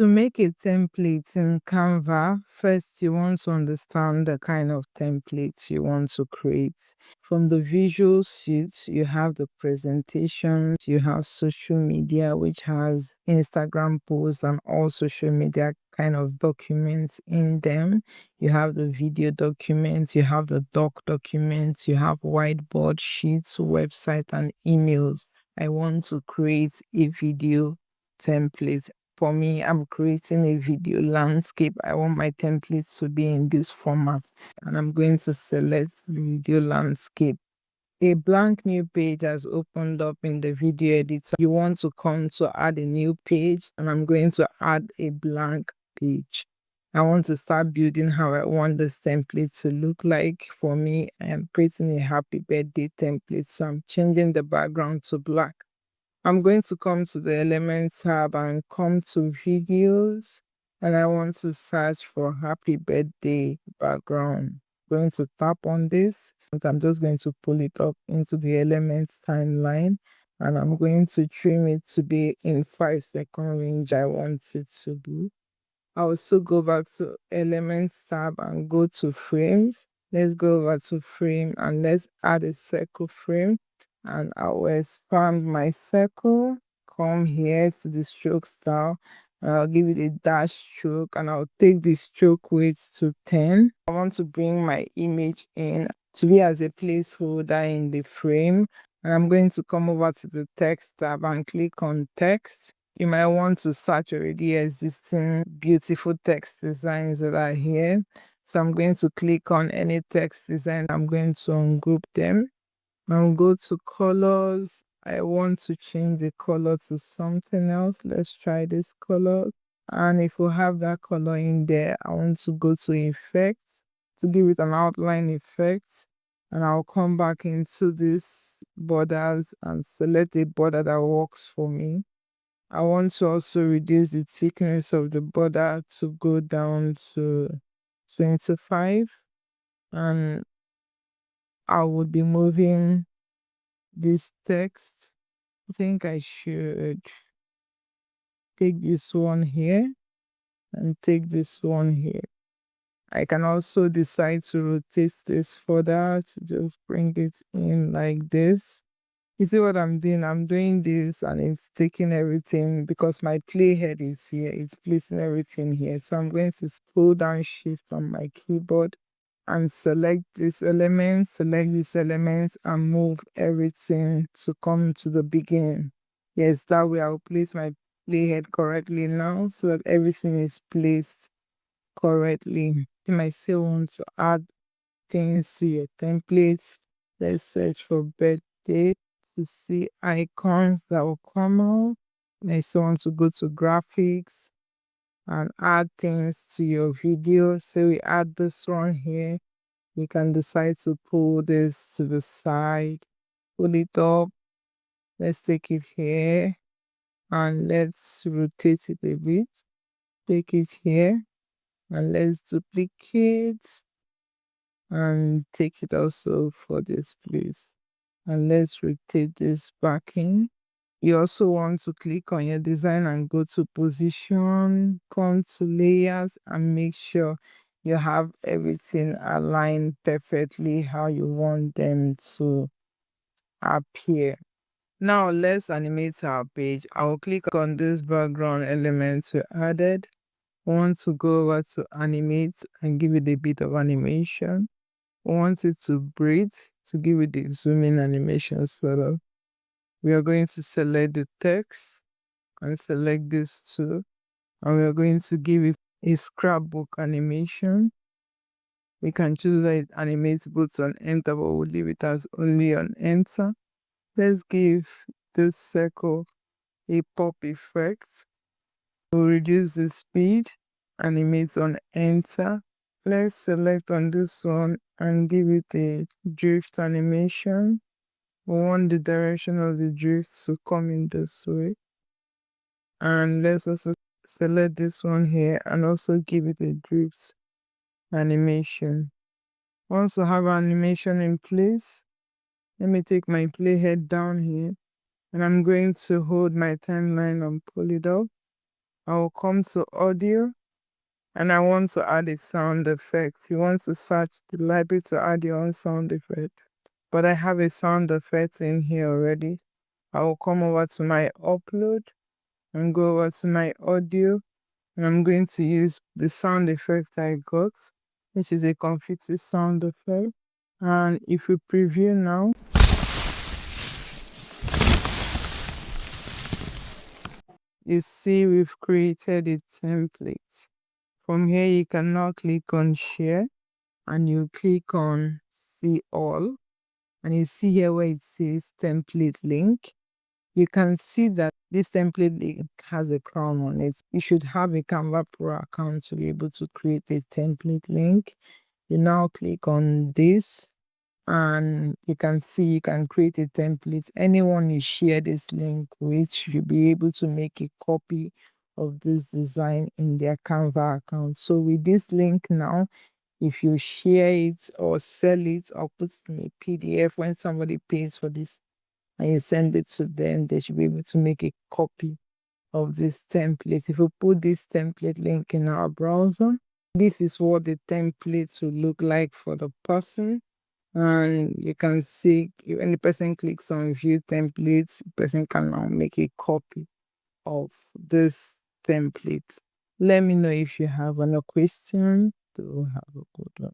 To make a template in Canva, first you want to understand the kind of templates you want to create. From the visual sheet, you have the presentations, you have social media, which has Instagram posts and all social media kind of documents in them. You have the video documents, you have the doc documents, you have whiteboard sheets, website, and emails. I want to create a video template. For me, I'm creating a video landscape. I want my templates to be in this format, and I'm going to select video landscape. A blank new page has opened up in the video editor. You want to come to add a new page, and I'm going to add a blank page. I want to start building how I want this template to look like. For me, I am creating a happy birthday template, so I'm changing the background to black. I'm going to come to the element tab and come to videos, and I want to search for happy birthday background. I'm going to tap on this, and I'm just going to pull it up into the elements timeline, and I'm going to trim it to be in 5-second range I want it to be. I'll also go back to elements tab and go to frames. Let's go over to frame and let's add a circle frame, and I will expand my circle, come here to the stroke style, and I'll give it a dash stroke, and I'll take the stroke weight to 10. I want to bring my image in to be as a placeholder in the frame, and I'm going to come over to the text tab and click on text. You might want to search already existing beautiful text designs that are here. So I'm going to click on any text design. I'm going to ungroup them. I'll go to colors. I want to change the color to something else. Let's try this color. And if we have that color in there, I want to go to effects to give it an outline effect. And I'll come back into this borders and select a border that works for me. I want to also reduce the thickness of the border to go down to 25, and I would be moving this text. I think I should take this one here and take this one here. I can also decide to rotate this further to just bring it in like this. You see what I'm doing? I'm doing this and it's taking everything because my playhead is here. It's placing everything here. So I'm going to scroll down shift on my keyboard and select this element, and move everything to come to the beginning. Yes, that way I'll place my playhead correctly now so that everything is placed correctly. You might still want to add things to your templates. Let's search for birthday to see icons that will come out. Next, you want to go to graphics and add things to your video. So we add this one here. You can decide to pull this to the side, pull it up. Let's take it here and let's rotate it a bit. Take it here and let's duplicate and take it also for this place. And let's rotate this back in. You also want to click on your design and go to position, come to layers, and make sure you have everything aligned perfectly how you want them to appear. Now let's animate our page. I will click on this background element we added. I want to go over to animate and give it a bit of animation. I want it to breathe to give it the zoom in animation sort of. We are going to select the text and select this too. And we are going to give it a scrapbook animation. We can choose that it animates both on enter, but we'll leave it as only on enter. Let's give this circle a pop effect. We'll reduce the speed, animate on enter. Let's select on this one and give it a drift animation. We want the direction of the drift to come in this way. And let's also select this one here and also give it a drift animation. Once we have animation in place, let me take my playhead down here and I'm going to hold my timeline and pull it up. I will come to audio and I want to add a sound effect. You want to search the library to add your own sound effect. But I have a sound effect in here already. I will come over to my upload and go over to my audio, and I'm going to use the sound effect I got, which is a confetti sound effect. And if we preview now, you see we've created a template. From here, you can now click on share and you click on see all, and you see here where it says template link. You can see that this template link has a crown on it. You should have a Canva Pro account to be able to create a template link. You now click on this and you can see you can create a template. Anyone you share this link with should be able to make a copy of this design in their Canva account. So with this link now, if you share it or sell it or put it in a PDF, when somebody pays for this and you send it to them, they should be able to make a copy of this template. If you put this template link in our browser, this is what the template will look like for the person. And you can see when the person clicks on view templates, the person can now make a copy of this template. Let me know if you have any question. To have a good one.